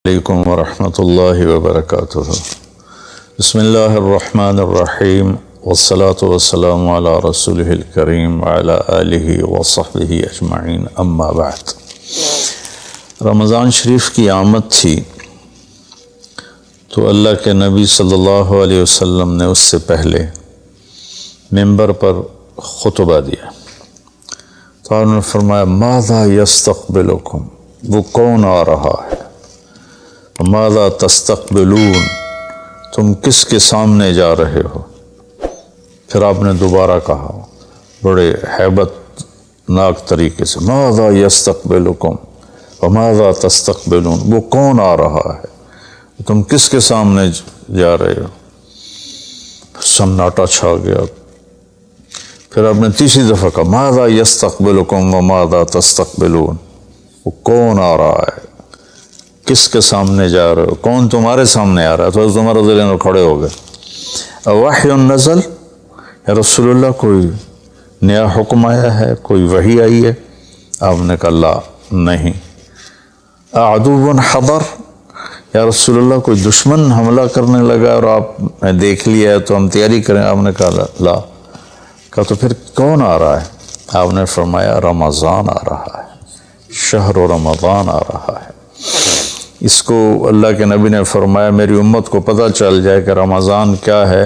علیکم ورحمۃ اللہ وبرکاتہ۔ بسم اللہ الرحمن الرحیم والصلاة والسلام علی رسولہ الکریم وعلی آلہ وصحبہ اجمعین، اما بعد۔ رمضان شریف کی آمد تھی تو اللہ کے نبی صلی اللہ علیہ وسلم نے اس سے پہلے ممبر پر خطبہ دیا تو انہوں نے فرمایا ماذا یستقبلکم، وہ کون آ رہا ہے، ماذا تستقبلون، تم کس کے سامنے جا رہے ہو۔ پھر آپ نے دوبارہ کہا بڑے ہیبت ناک طریقے سے ماذا یستقبلکم وماذا تستقبلون، وہ کون آ رہا ہے، تم کس کے سامنے جا رہے ہو۔ سناٹا چھا گیا۔ پھر آپ نے تیسری دفعہ کہا ماذا یستقبلکم وماذا تستقبلون، وہ کون آ رہا ہے، کس کے سامنے جا رہے ہو، کون تمہارے سامنے آ رہا ہے۔ تو حضرت عمر رضی اللہ عنہ کھڑے ہو گئے۔ وحی نزل، یا رسول اللہ کوئی نیا حکم آیا ہے، کوئی وحی آئی ہے؟ آپ نے کہا لا، نہیں۔ عدو حضر، یا رسول اللہ کوئی دشمن حملہ کرنے لگا اور آپ نے دیکھ لیا ہے تو ہم تیاری کریں؟ آپ نے کہا لا۔ کہا تو پھر کون آ رہا ہے؟ آپ نے فرمایا رمضان آ رہا ہے، شہر رمضان آ رہا ہے۔ اس کو اللہ کے نبی نے فرمایا میری امت کو پتہ چل جائے کہ رمضان کیا ہے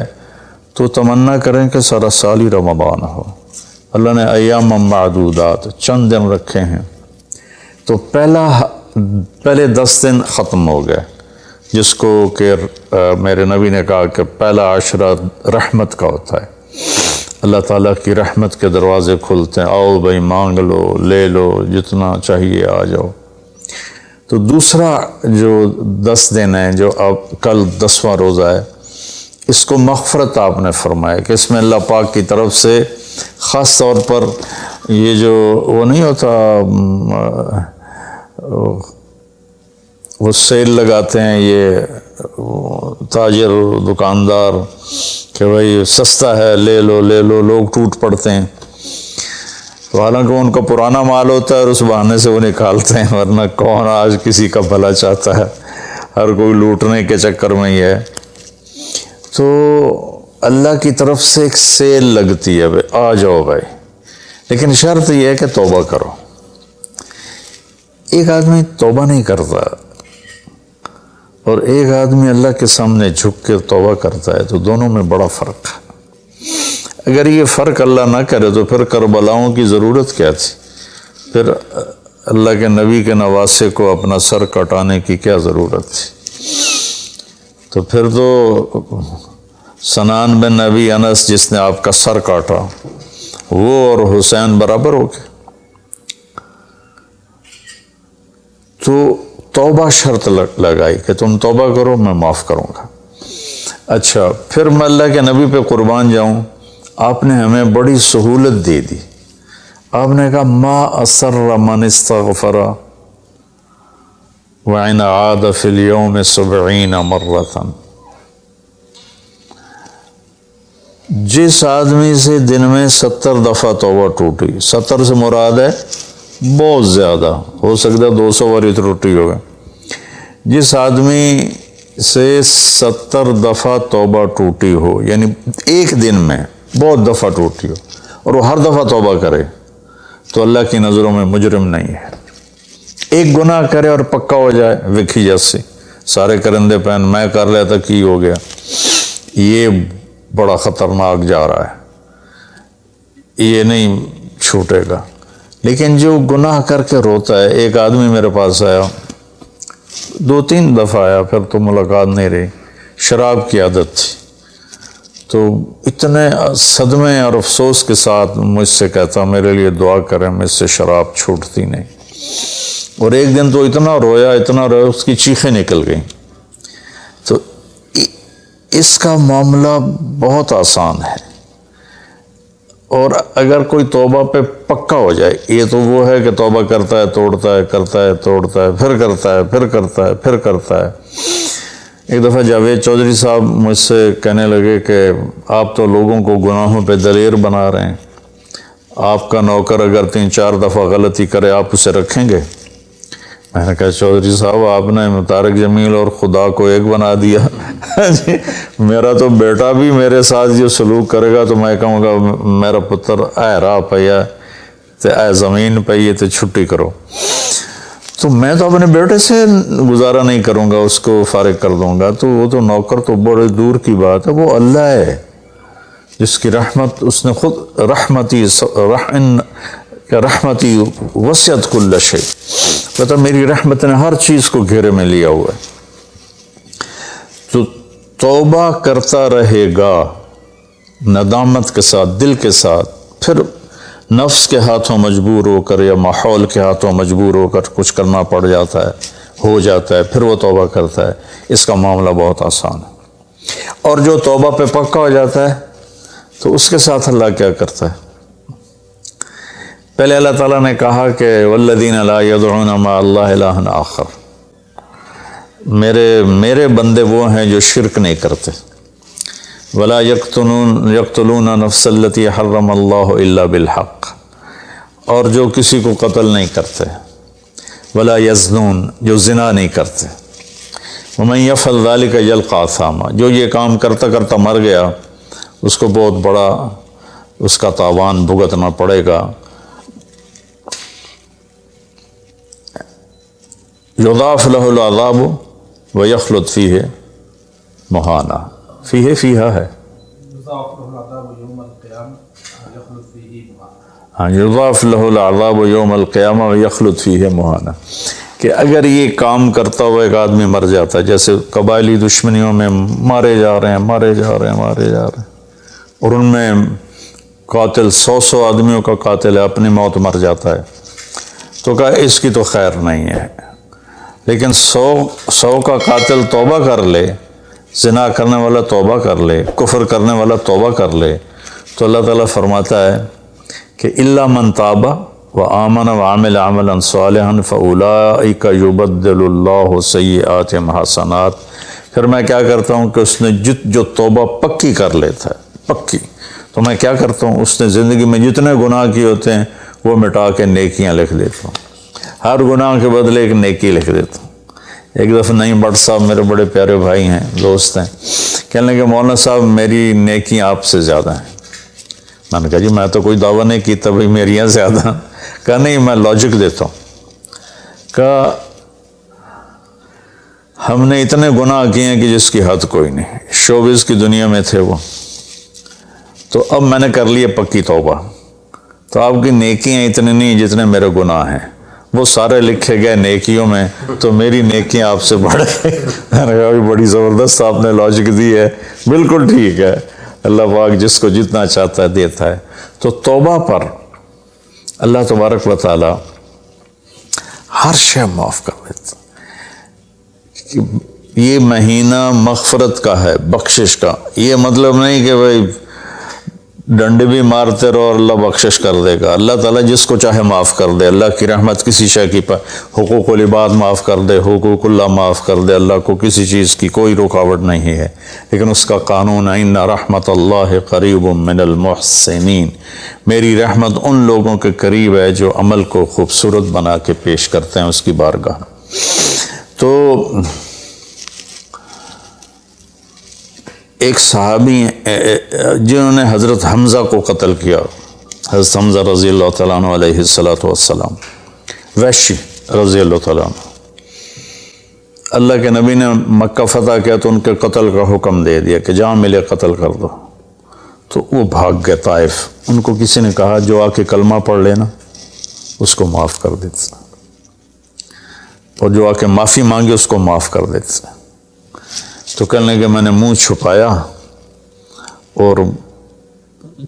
تو تمنا کریں کہ سارا سال ہی رمضان ہو۔ اللہ نے ایام معدودات، چند دن رکھے ہیں، تو پہلے 10 دن ختم ہو گئے، جس کو کہ میرے نبی نے کہا کہ پہلا عشرہ رحمت کا ہوتا ہے، اللہ تعالیٰ کی رحمت کے دروازے کھلتے ہیں، آؤ بھائی مانگ لو، لے لو، جتنا چاہیے آ جاؤ۔ تو دوسرا جو 10 دن ہیں، جو اب کل 10واں روزہ ہے، اس کو مغفرت آپ نے فرمایا کہ اس میں اللہ پاک کی طرف سے خاص طور پر یہ جو وہ نہیں ہوتا، وہ سیل لگاتے ہیں یہ تاجر دکاندار کہ بھائی سستا ہے، لے لو لے لو، لوگ ٹوٹ پڑتے ہیں، تو حالانکہ ان کا پرانا مال ہوتا ہے اور اس بہانے سے وہ نکالتے ہیں، ورنہ کون آج کسی کا بھلا چاہتا ہے، ہر کوئی لوٹنے کے چکر میں ہی ہے۔ تو اللہ کی طرف سے ایک سیل لگتی ہے، بھائی آ جاؤ بھائی، لیکن شرط یہ ہے کہ توبہ کرو۔ ایک آدمی توبہ نہیں کرتا اور ایک آدمی اللہ کے سامنے جھک کے توبہ کرتا ہے، تو دونوں میں بڑا فرق ہے۔ اگر یہ فرق اللہ نہ کرے تو پھر کربلاؤں کی ضرورت کیا تھی، پھر اللہ کے نبی کے نواسے کو اپنا سر کٹانے کی کیا ضرورت تھی۔ تو پھر تو سنان بن نبی انس جس نے آپ کا سر کاٹا، وہ اور حسین برابر ہو گئے۔ تو توبہ شرط لگائی کہ تم توبہ کرو، میں معاف کروں گا۔ اچھا، پھر میں اللہ کے نبی پہ قربان جاؤں، آپ نے ہمیں بڑی سہولت دے دی۔ آپ نے کہا ما اسر من استغفر وإن عاد في اليوم 70 مرة، جس آدمی سے دن میں 70 دفعہ توبہ ٹوٹی، 70 سے مراد ہے بہت زیادہ، ہو سکتا ہے 200 بار ٹوٹی ہوگا، جس آدمی سے 70 دفعہ توبہ ٹوٹی ہو، یعنی ایک دن میں بہت دفعہ ٹوٹی ہو اور وہ ہر دفعہ توبہ کرے، تو اللہ کی نظروں میں مجرم نہیں ہے۔ ایک گناہ کرے اور پکا ہو جائے، وکھی جیسے سارے کرندے پہن میں کر لیتا کی ہو گیا، یہ بڑا خطرناک جا رہا ہے، یہ نہیں چھوٹے گا۔ لیکن جو گناہ کر کے روتا ہے، ایک آدمی میرے پاس آیا، 2-3 دفعہ آیا، پھر تو ملاقات نہیں رہی، شراب کی عادت تھی، تو اتنے صدمے اور افسوس کے ساتھ مجھ سے کہتا میرے لیے دعا کریں، مجھ سے شراب چھوٹتی نہیں۔ اور ایک دن تو اتنا رویا اس کی چیخیں نکل گئیں۔ تو اس کا معاملہ بہت آسان ہے، اور اگر کوئی توبہ پہ پکا ہو جائے، یہ تو وہ ہے کہ توبہ کرتا ہے توڑتا ہے، کرتا ہے توڑتا ہے، پھر کرتا ہے، پھر کرتا ہے، پھر کرتا ہے۔ ایک دفعہ جاوید چودھری صاحب مجھ سے کہنے لگے کہ آپ تو لوگوں کو گناہوں پہ دلیر بنا رہے ہیں، آپ کا نوکر اگر 3-4 دفعہ غلطی کرے آپ اسے رکھیں گے؟ میں نے کہا چودھری صاحب آپ نے طارق جمیل اور خدا کو ایک بنا دیا جی میرا تو بیٹا بھی میرے ساتھ جو سلوک کرے گا تو میں کہوں گا میرا پتر اے راہ پیا تے اے زمین پئی تے چھٹی کرو، تو میں تو اپنے بیٹے سے گزارا نہیں کروں گا، اس کو فارغ کر دوں گا، تو وہ تو نوکر تو بڑے دور کی بات ہے، وہ اللہ ہے جس کی رحمت اس نے خود رحمتی وسعت کل شیء، پتہ میری رحمت نے ہر چیز کو گھیرے میں لیا ہوا ہے۔ تو توبہ کرتا رہے گا ندامت کے ساتھ، دل کے ساتھ، پھر نفس کے ہاتھوں مجبور ہو کر یا ماحول کے ہاتھوں مجبور ہو کر کچھ کرنا پڑ جاتا ہے، ہو جاتا ہے، پھر وہ توبہ کرتا ہے، اس کا معاملہ بہت آسان ہے۔ اور جو توبہ پہ پکا ہو جاتا ہے تو اس کے ساتھ اللہ کیا کرتا ہے؟ پہلے اللہ تعالیٰ نے کہا کہ والذین لا یدعون مع اللہ الہا آخر، میرے بندے وہ ہیں جو شرک نہیں کرتے، ولا یقتلون نفس التی حرم اللہ الا بالحق، اور جو کسی کو قتل نہیں کرتے، ولا یزنون، جو زنا نہیں کرتے، ومن یفعل ذلک یلقى اثاما، جو یہ کام کرتا کرتا مر گیا اس کو بہت بڑا اس کا تاوان بھگتنا پڑے گا۔ یضاعف له العذاب ویخلد فیہ مہانا، فیہا ہے، ہاں یضاعف له العذاب یوم القیامہ ویخلد فیہ مہانا، کہ اگر یہ کام کرتا ہوا ایک آدمی مر جاتا ہے، جیسے قبائلی دشمنیوں میں مارے جا رہے ہیں اور ان میں قاتل 100 آدمیوں کا قاتل ہے، اپنی موت مر جاتا ہے، تو کہا اس کی تو خیر نہیں ہے، لیکن 100 کا قاتل توبہ کر لے، زنا کرنے والا توبہ کر لے، کفر کرنے والا توبہ کر لے، تو اللہ تعالیٰ فرماتا ہے کہ الا من تاب وآمن وعمل عملا صالحا فاولئک یبدل اللہ سیئاتہم حسنات، پھر میں کیا کرتا ہوں کہ اس نے جو توبہ پکی کر لیتا ہے، پکی، تو میں کیا کرتا ہوں اس نے زندگی میں جتنے گناہ کیے ہوتے ہیں وہ مٹا کے نیکیاں لکھ دیتا ہوں، ہر گناہ کے بدلے ایک نیکی لکھ دیتا ہوں۔ ایک دفعہ نعیم بٹ صاحب میرے بڑے پیارے بھائی ہیں، دوست ہیں، کہنے لگے مولانا صاحب میری نیکیاں آپ سے زیادہ ہیں۔ میں نے کہا جی میں تو کوئی دعویٰ نہیں کیتا بھائی میریاں زیادہ، کہا نہیں میں لاجک دیتا ہوں، کہا ہم نے اتنے گناہ کیے ہیں کہ جس کی حد کوئی نہیں، شوبز کی دنیا میں تھے وہ، تو اب میں نے کر لی پکی توبہ، تو آپ کی نیکیاں اتنی نہیں جتنے میرے گناہ ہیں، وہ سارے لکھے گئے نیکیوں میں، تو میری نیکیاں آپ سے بڑھ گئی۔ میں نے کہا بڑی زبردست آپ نے لاجک دی ہے، بالکل ٹھیک ہے، اللہ پاک جس کو جتنا چاہتا ہے دیتا ہے۔ تو توبہ پر اللہ تبارک و تعالی ہر شے معاف کر دیتا، یہ مہینہ مغفرت کا ہے، بخشش کا، یہ مطلب نہیں کہ بھائی ڈنڈے بھی مارتے رہو اور اللہ بخشش کر دے گا، اللہ تعالیٰ جس کو چاہے معاف کر دے، اللہ کی رحمت کسی شے کی حقوق العباد معاف کر دے، حقوق اللہ معاف کر دے، اللہ کو کسی چیز کی کوئی رکاوٹ نہیں ہے، لیکن اس کا قانون ہے ان رحمت اللہ قریب من المحسنین، میری رحمت ان لوگوں کے قریب ہے جو عمل کو خوبصورت بنا کے پیش کرتے ہیں اس کی بارگاہ۔ تو ایک صحابی جنہوں نے حضرت حمزہ کو قتل کیا، حضرت حمزہ رضی اللہ تعالیٰ عنہ علیہ السلام، وحشی رضی اللہ تعالیٰ عنہ، اللہ کے نبی نے مکہ فتح کیا تو ان کے قتل کا حکم دے دیا کہ جہاں ملے قتل کر دو، تو وہ بھاگ گئے طائف، ان کو کسی نے کہا جو آ کے کلمہ پڑھ لینا اس کو معاف کر دیتا، اور جو آ کے معافی مانگے اس کو معاف کر دیتا۔ تو کہنے لگے میں نے منہ چھپایا اور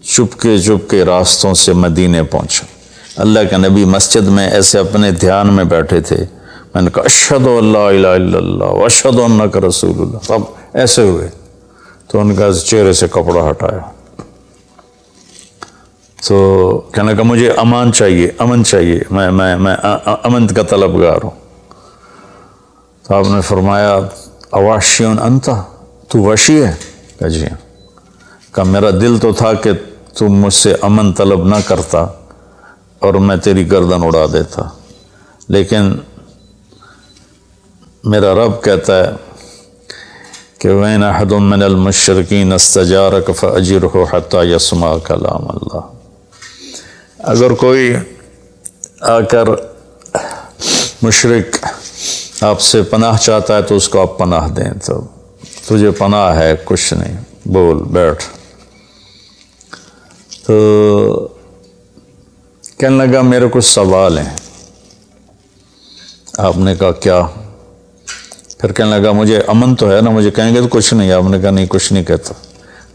چپ کے راستوں سے مدینے پہنچا، اللہ کے نبی مسجد میں ایسے اپنے دھیان میں بیٹھے تھے، میں نے کہا اشہد ان لا الہ الا اللہ واشہد انک رسول اللہ، اب ایسے ہوئے تو ان کا چہرے سے کپڑا ہٹایا، تو کہنے لگا مجھے امن چاہیے، میں امن کا طلبگار ہوں۔ تو آپ نے فرمایا اواشیون انتا، تو وحشی ہے؟ کہا جی ہاں۔ کہا میرا دل تو تھا کہ تم مجھ سے امن طلب نہ کرتا اور میں تیری گردن اڑا دیتا، لیکن میرا رب کہتا ہے کہ وَإِنْ أَحَدٌ مِّنَ الْمُشْرِكِينَ اسْتَجَارَكَ فَأَجِرْهُ حَتَّى يَسْمَعَ كَلَامَ اللَّهِ۔ اگر کوئی آ کر مشرک آپ سے پناہ چاہتا ہے تو اس کو آپ پناہ دیں، تو تجھے پناہ ہے، کچھ نہیں، بول بیٹھ۔ تو کہنے لگا میرے کچھ سوال ہیں۔ آپ نے کہا کیا؟ پھر کہنے لگا مجھے امن تو ہے نا، مجھے کہیں گے تو کچھ نہیں۔ آپ نے کہا نہیں، کچھ نہیں کہتا۔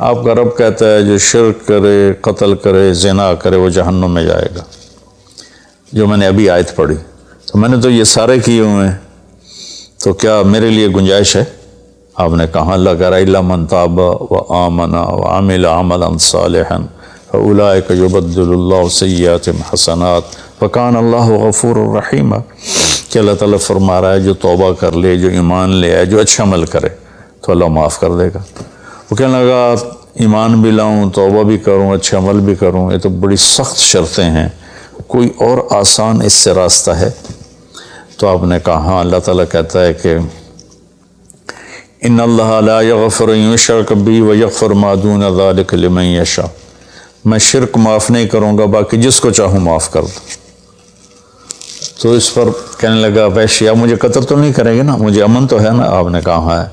آپ کا رب کہتا ہے جو شرک کرے، قتل کرے، زنا کرے، وہ جہنم میں جائے گا، جو میں نے ابھی آیت پڑھی۔ تو میں نے تو یہ سارے کیے ہوئے ہیں، تو کیا میرے لیے گنجائش ہے؟ آپ نے کہا اللہ کہہ رہا الا من تاب وآمن وعمل عملا صالحا فاولئک یبدل اللہ سیئاتہم حسنات وکان اللہ غفور الرحیم، کہ اللہ تعالیٰ فرما رہا ہے جو توبہ کر لے، جو ایمان لے آئے، جو اچھا عمل کرے تو اللہ معاف کر دے گا۔ وہ کہنے لگا ایمان بھی لاؤں، توبہ بھی کروں، اچھا عمل بھی کروں، یہ تو بڑی سخت شرطیں ہیں، کوئی اور آسان اس سے راستہ ہے؟ تو آپ نے کہا ہاں، اللہ تعالیٰ کہتا ہے کہ ان اللہ لا یغفر ان یشرک بی ویغفر ما دون ذلک لمن یشاء، میں شرک معاف نہیں کروں گا، باقی جس کو چاہوں معاف کر دوں۔ تو اس پر کہنے لگا ویشی آپ مجھے قتل تو نہیں کریں گے نا، مجھے امن تو ہے نا؟ آپ نے کہا ہاں ہے۔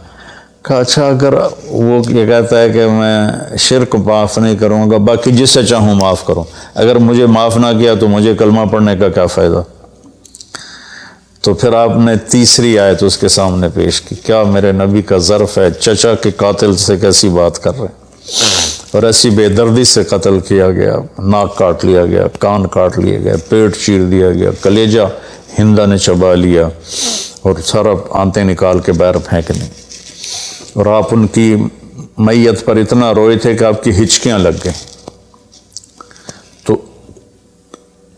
کہا اچھا اگر وہ یہ کہتا ہے کہ میں شرک معاف نہیں کروں گا، باقی جس سے چاہوں معاف کروں، اگر مجھے معاف نہ کیا تو مجھے کلمہ پڑھنے کا کیا فائدہ؟ تو پھر آپ نے تیسری آیت اس کے سامنے پیش کی، کیا میرے نبی کا ظرف ہے چچا کے قاتل سے کیسی بات کر رہے ہیں، اور ایسی بے دردی سے قتل کیا گیا، ناک کاٹ لیا گیا، کان کاٹ لیے گئے، پیٹ چیر دیا گیا، کلیجہ ہندا نے چبا لیا اور سارا آنتیں نکال کے باہر پھینک دیں، اور آپ ان کی میت پر اتنا روئے تھے کہ آپ کی ہچکیاں لگ گئیں۔ تو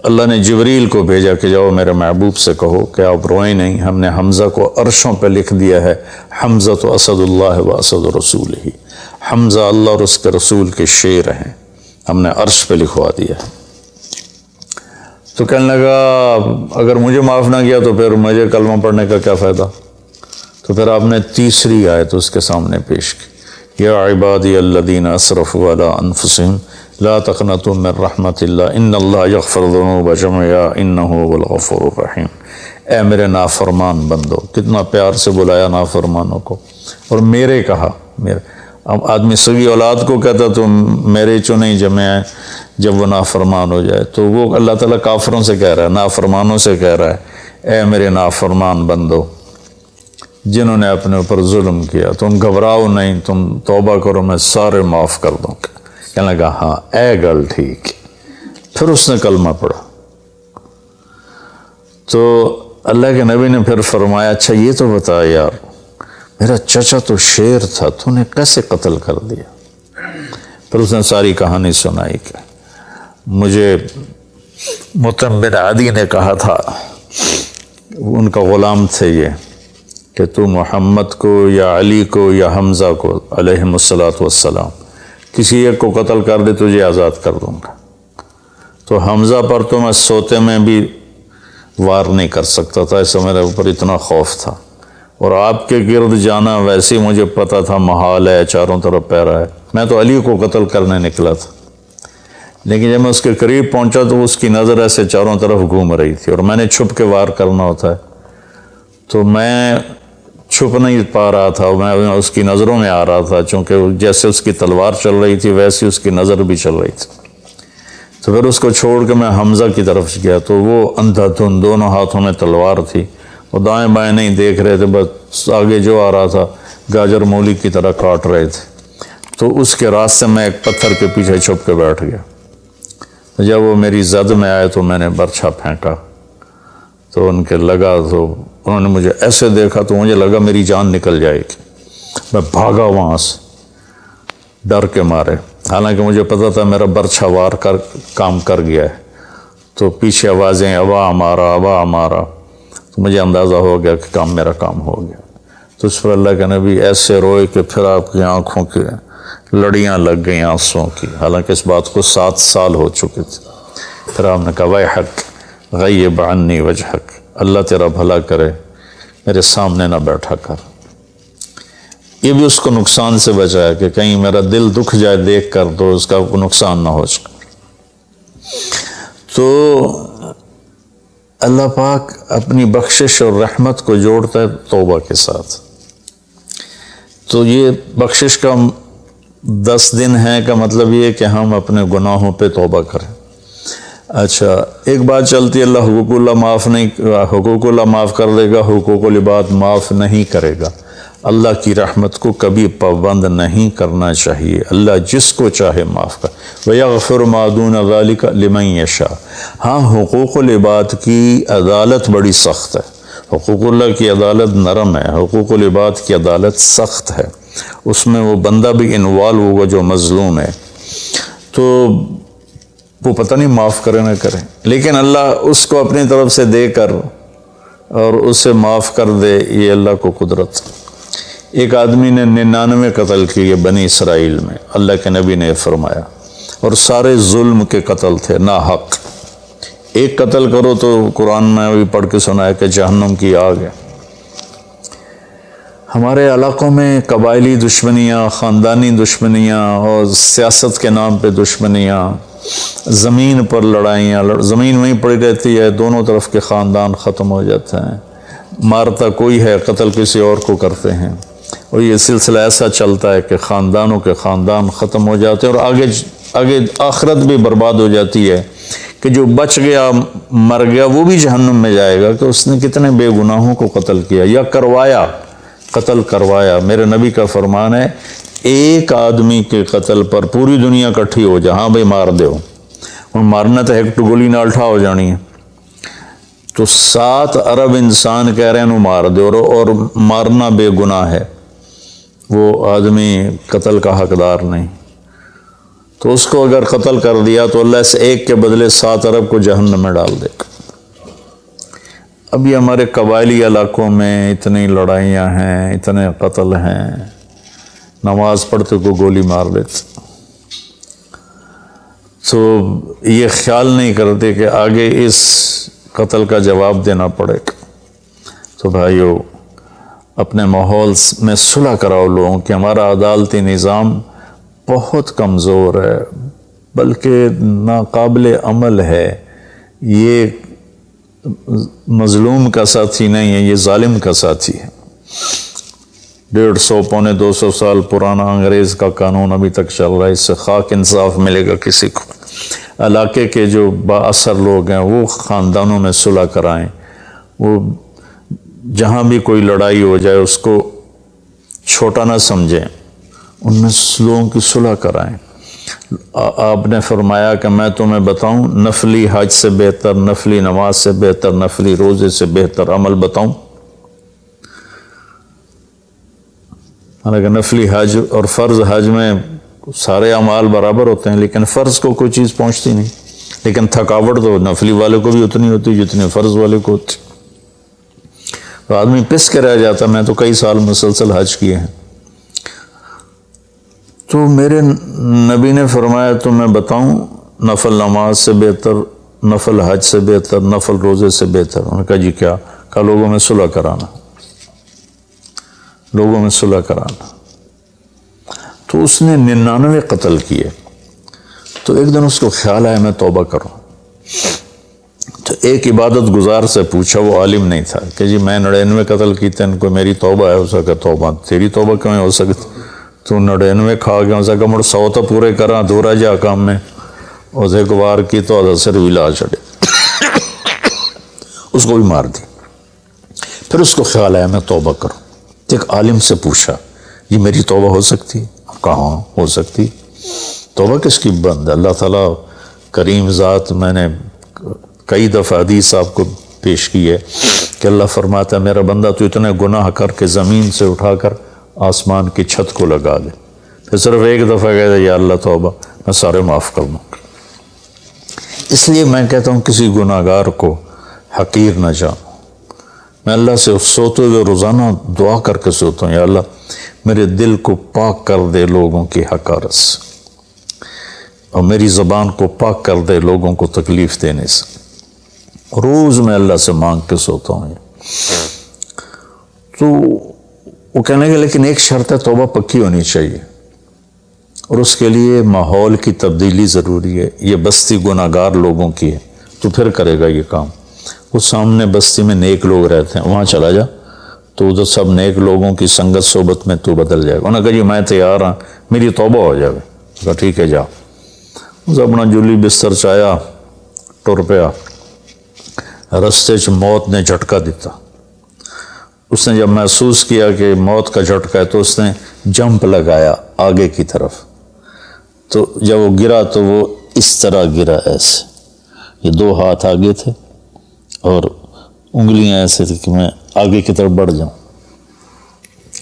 اللہ نے جبریل کو بھیجا کہ جاؤ میرے محبوب سے کہو کہ آپ روئیں نہیں، ہم نے حمزہ کو عرشوں پہ لکھ دیا ہے، حمزہ تو اسد اللہ و اسد رسول ہی، حمزہ اللہ اور اس کے رسول کے شیر ہیں، ہم نے عرش پہ لکھوا دیا ہے۔ تو کہنے لگا اگر مجھے معاف نہ کیا تو پھر مجھے کلمہ پڑھنے کا کیا فائدہ؟ تو پھر آپ نے تیسری آیت اس کے سامنے پیش کی، یا عبادی الذین اسرفوا علی انفسہم لا تقنطوا من رحمت اللہ ان اللہ یغفر الذنوب جميعا انہ هو الغفور الرحیم۔ اے میرے نافرمان بندو، کتنا پیار سے بلایا نافرمانوں کو، اور میرے کہا، میرے اب آدمی سگی اولاد کو کہتا تو میرے چنے جمع ہیں، جب وہ نافرمان ہو جائے تو وہ اللہ تعالیٰ کافروں سے کہہ رہا ہے، نافرمانوں سے کہہ رہا ہے اے میرے نافرمان بندو جنہوں نے اپنے اوپر ظلم کیا، تم گھبراؤ نہیں، تم توبہ کرو، میں سارے معاف کر دوں گا۔ کہنے لگا ہاں اے گل ٹھیک۔ پھر اس نے کلمہ پڑھا تو اللہ کے نبی نے پھر فرمایا اچھا یہ تو بتا یار، میرا چچا تو شیر تھا، تو نے کیسے قتل کر دیا؟ پھر اس نے ساری کہانی سنائی کہ مجھے مطعم بن عدی نے کہا تھا، ان کا غلام تھے یہ، کہ تو محمد کو یا علی کو یا حمزہ کو علیہم السلام کسی ایک کو قتل کر دے تجھے آزاد کر دوں گا۔ تو حمزہ پر تو میں سوتے میں بھی وار نہیں کر سکتا تھا، اس میرے اوپر اتنا خوف تھا، اور آپ کے گرد جانا ویسے ہی مجھے پتا تھا محال ہے، چاروں طرف پیرا ہے، میں تو علی کو قتل کرنے نکلا تھا، لیکن جب میں اس کے قریب پہنچا تو اس کی نظر ایسے چاروں طرف گھوم رہی تھی، اور میں نے چھپ کے وار کرنا ہوتا ہے، تو میں چھپ نہیں پا رہا تھا، میں اس کی نظروں میں آ رہا تھا، چونکہ جیسے اس کی تلوار چل رہی تھی ویسے اس کی نظر بھی چل رہی تھی۔ تو پھر اس کو چھوڑ کے میں حمزہ کی طرف گیا تو وہ اندھا دھند، دونوں ہاتھوں میں تلوار تھی، وہ دائیں بائیں نہیں دیکھ رہے تھے، بس آگے جو آ رہا تھا گاجر مولی کی طرح کاٹ رہے تھے۔ تو اس کے راستے میں ایک پتھر کے پیچھے چھپ کے بیٹھ گیا، جب وہ میری زد میں آئے تو میں نے برچھا پھینکا، تو ان کے لگا، تو انہوں نے مجھے ایسے دیکھا تو مجھے لگا میری جان نکل جائے گی، میں بھاگا وہاں سے ڈر کے مارے، حالانکہ مجھے پتا تھا میرا برچھا وار کر کام کر گیا ہے۔ تو پیچھے آوازیں ابا ہمارا، ابا ہمارا، تو مجھے اندازہ ہو گیا کہ میرا کام ہو گیا۔ تو اس پر اللہ کے نبی ایسے روئے کہ پھر آپ کی آنکھوں کی لڑیاں لگ گئیں آنسوں کی، حالانکہ اس بات کو 7 سال ہو چکے تھے۔ پھر آپ نے کہا ویحک غیب عنی وجہک، اللہ تیرا بھلا کرے میرے سامنے نہ بیٹھا کر۔ یہ بھی اس کو نقصان سے بچایا کہ کہیں میرا دل دکھ جائے دیکھ کر تو اس کا نقصان نہ ہو جائے۔ تو اللہ پاک اپنی بخشش اور رحمت کو جوڑتا ہے توبہ کے ساتھ۔ تو یہ بخشش کا 10 دن ہے کا مطلب یہ کہ ہم اپنے گناہوں پہ توبہ کریں۔ اچھا، ایک بات چلتی ہے، اللہ حقوق اللہ معاف کر دے گا، حقوق العباد معاف نہیں کرے گا۔ اللہ کی رحمت کو کبھی پابند نہیں کرنا چاہیے، اللہ جس کو چاہے معاف کر۔ وَيَغْفِرُ مَا دُونَ ذَلِكَ لِمَن يَشَاءُ۔ ہاں، حقوق العباد کی عدالت بڑی سخت ہے۔ حقوق اللہ کی عدالت نرم ہے، حقوق العباد کی عدالت سخت ہے، اس میں وہ بندہ بھی انوالو ہوگا جو مظلوم ہے، تو وہ پتہ نہیں معاف کرے نہ کرے، لیکن اللہ اس کو اپنی طرف سے دے کر اور اسے معاف کر دے، یہ اللہ کو قدرت۔ ایک آدمی نے 99 قتل کیے بنی اسرائیل میں، اللہ کے نبی نے فرمایا، اور سارے ظلم کے قتل تھے، ناحق۔ ایک قتل کرو تو قرآن میں بھی پڑھ کے سنایا کہ جہنم کی آگ ہے۔ ہمارے علاقوں میں قبائلی دشمنیاں، خاندانی دشمنیاں اور سیاست کے نام پہ دشمنیاں، زمین پر لڑائیاں، زمین وہیں پڑی رہتی ہے، دونوں طرف کے خاندان ختم ہو جاتے ہیں، مارتا کوئی ہے، قتل کسی اور کو کرتے ہیں، اور یہ سلسلہ ایسا چلتا ہے کہ خاندانوں کے خاندان ختم ہو جاتے ہیں، اور آگے آخرت بھی برباد ہو جاتی ہے کہ جو بچ گیا مر گیا وہ بھی جہنم میں جائے گا کہ اس نے کتنے بے گناہوں کو قتل کیا یا کروایا، قتل کروایا۔ میرے نبی کا فرمان ہے، ایک آدمی کے قتل پر پوری دنیا اکٹھی ہو جا، ہاں بھائی مار دیو، اور مارنا تو ایک گولی نہ الٹھا ہو جانی ہے، تو 7 ارب انسان کہہ رہے ہیں مار دو، اور مارنا بے گناہ ہے، وہ آدمی قتل کا حقدار نہیں، تو اس کو اگر قتل کر دیا تو اللہ اس ایک کے بدلے 7 ارب کو جہنم میں ڈال دے گا۔ اب یہ ہمارے قبائلی علاقوں میں اتنی لڑائیاں ہیں، اتنے قتل ہیں، نماز پڑھتے کو گولی مار دیتے، تو یہ خیال نہیں کرتے کہ آگے اس قتل کا جواب دینا پڑے گا۔ تو بھائیو، اپنے ماحول میں صلح کراؤ لوگوں کہ ہمارا عدالتی نظام بہت کمزور ہے، بلکہ ناقابل عمل ہے، یہ مظلوم کا ساتھی نہیں ہے، یہ ظالم کا ساتھی ہے۔ 150 پونے 200 سال پرانا انگریز کا قانون ابھی تک چل رہا ہے، اس سے خاک انصاف ملے گا کسی کو۔ علاقے کے جو با اثر لوگ ہیں وہ خاندانوں میں صلح کرائیں، وہ جہاں بھی کوئی لڑائی ہو جائے اس کو چھوٹا نہ سمجھیں، ان میں لوگوں کی صلح کرائیں۔ آپ نے فرمایا کہ میں تمہیں بتاؤں نفلی حج سے بہتر، نفلی نماز سے بہتر، نفلی روزے سے بہتر عمل بتاؤں؟ حالانکہ نفلی حج اور فرض حج میں سارے اعمال برابر ہوتے ہیں، لیکن فرض کو کوئی چیز پہنچتی نہیں، لیکن تھکاوٹ تو نفلی والے کو بھی اتنی ہوتی جتنی فرض والے کو ہوتی، تو آدمی پس کے رہ جاتا۔ میں تو کئی سال مسلسل حج کیے ہیں، تو میرے نبی نے فرمایا تو میں بتاؤں نفل نماز سے بہتر، نفل حج سے بہتر، نفل روزے سے بہتر؟ انہوں نے کہا جی کیا؟ کہا لوگوں میں صلح کرانا، لوگوں میں صلح کرانا۔ تو اس نے 99 قتل کیے، تو ایک دن اس کو خیال آیا میں توبہ کروں، تو ایک عبادت گزار سے پوچھا، وہ عالم نہیں تھا، کہ جی میں 99 قتل کیتے ہیں، کوئی میری توبہ ہے؟ اس کا توبہ تیری توبہ کیوں ہو سکتی؟ تو 99 کھا گیا، اسے کہا مڑ 100 تو پورے کرا، دورا جا کام میں، اسے ایک وار کی تو اثر بھی لا چڑے، اس کو بھی مار دی۔ پھر اس کو خیال آیا میں توبہ کروں، ایک عالم سے پوچھا یہ میری توبہ ہو سکتی؟ کہاں ہو سکتی؟ توبہ کس کی بند ہے؟ اللہ تعالیٰ کریم ذات، میں نے کئی دفعہ حدیث آپ کو پیش کی ہے کہ اللہ فرماتا ہے میرا بندہ تو اتنے گناہ کر کے زمین سے اٹھا کر آسمان کی چھت کو لگا دے، پھر صرف ایک دفعہ کہہ دے یا اللہ توبہ، میں سارے معاف کر دوں گا۔ اس لیے میں کہتا ہوں کسی گناہ گار کو حقیر نہ جانو۔ میں اللہ سے سوتے ہوئے روزانہ دعا کر کے سوتا ہوں، یا اللہ میرے دل کو پاک کر دے لوگوں کی حقارت سے، اور میری زبان کو پاک کر دے لوگوں کو تکلیف دینے سے۔ روز میں اللہ سے مانگ کے سوتا ہوں۔ تو وہ کہنے لگے لیکن ایک شرط ہے، توبہ پکی ہونی چاہیے، اور اس کے لیے ماحول کی تبدیلی ضروری ہے، یہ بستی گناہ گار لوگوں کی ہے، تو پھر کرے گا یہ کام۔ وہ سامنے بستی میں نیک لوگ رہتے ہیں، وہاں چلا جا، تو ادھر سب نیک لوگوں کی سنگت صحبت میں تو بدل جائے گا۔ انہوں نے کہا جی میں تیار ہاں، میری توبہ ہو جائے۔ کہا ٹھیک ہے جا۔ اس اپنا جلی بستر چایا، ٹر پیا۔ رستے چ موت نے جھٹکا دیتا۔ اس نے جب محسوس کیا کہ موت کا جھٹکا ہے تو اس نے جمپ لگایا آگے کی طرف۔ تو جب وہ گرا تو وہ اس طرح گرا، ایسے، یہ دو ہاتھ آگے تھے اور انگلیاں ایسے تھی کہ میں آگے کی طرف بڑھ جاؤں۔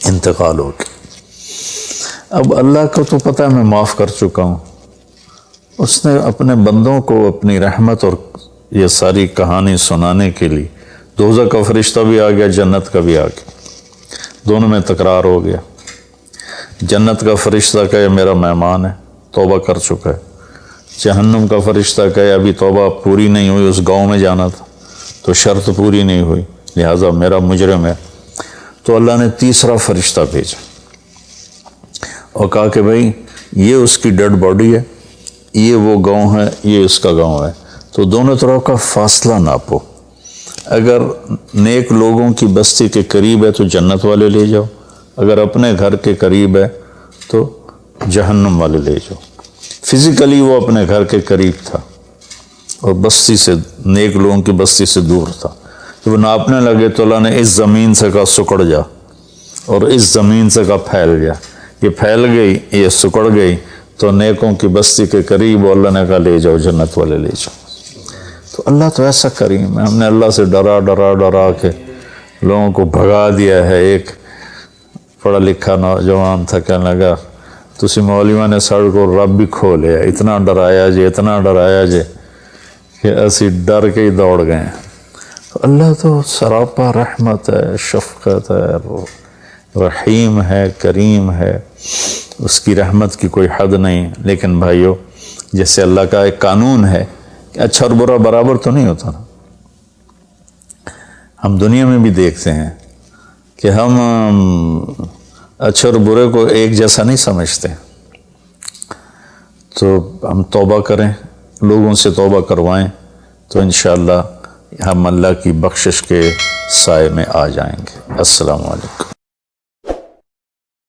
انتقال ہو گیا۔ اب اللہ کو تو پتہ ہے میں معاف کر چکا ہوں، اس نے اپنے بندوں کو اپنی رحمت اور یہ ساری کہانی سنانے کے لیے دوزخ کا فرشتہ بھی آ گیا، جنت کا بھی آ گیا، دونوں میں تکرار ہو گیا۔ جنت کا فرشتہ کہے میرا مہمان ہے، توبہ کر چکا ہے۔ جہنم کا فرشتہ کہے ابھی توبہ پوری نہیں ہوئی، اس گاؤں میں جانا تھا تو شرط پوری نہیں ہوئی، لہٰذا میرا مجرم ہے۔ تو اللہ نے تیسرا فرشتہ بھیجا اور کہا کہ بھائی یہ اس کی ڈیڈ باڈی ہے، یہ وہ گاؤں ہے، یہ اس کا گاؤں ہے، تو دونوں طرف کا فاصلہ ناپو۔ اگر نیک لوگوں کی بستی کے قریب ہے تو جنت والے لے جاؤ، اگر اپنے گھر کے قریب ہے تو جہنم والے لے جاؤ۔ فزیکلی وہ اپنے گھر کے قریب تھا اور بستی سے، نیک لوگوں کی بستی سے دور تھا۔ جب ناپنے لگے تو اللہ نے اس زمین سے کہا سکڑ جا، اور اس زمین سے کہا پھیل جا۔ یہ پھیل گئی، یہ سکڑ گئی، تو نیکوں کی بستی کے قریب اللہ نے کہا لے جاؤ، جنت والے لے جاؤ۔ تو اللہ تو ایسا کریم ہے، ہم نے اللہ سے ڈرا ڈرا ڈرا کے لوگوں کو بھگا دیا ہے۔ ایک پڑھا لکھا نوجوان تھا، کہنے لگا تسی مولویوں نے ساڑھ کو رب بھی کھو لیا، اتنا ڈرایا جے، اتنا ڈرایا جے کہ اسی ڈر کے ہی دوڑ گئے ہیں۔ تو اللہ تو سراپا رحمت ہے، شفقت ہے، رحیم ہے، کریم ہے، اس کی رحمت کی کوئی حد نہیں۔ لیکن بھائیو، جیسے اللہ کا ایک قانون ہے کہ اچھا اور برا برابر تو نہیں ہوتا نا۔ ہم دنیا میں بھی دیکھتے ہیں کہ ہم اچھے اور برے کو ایک جیسا نہیں سمجھتے، تو ہم توبہ کریں، لوگوں سے توبہ کروائیں، تو انشاءاللہ ہم اللہ کی بخشش کے سائے میں آ جائیں گے۔ السلام علیکم۔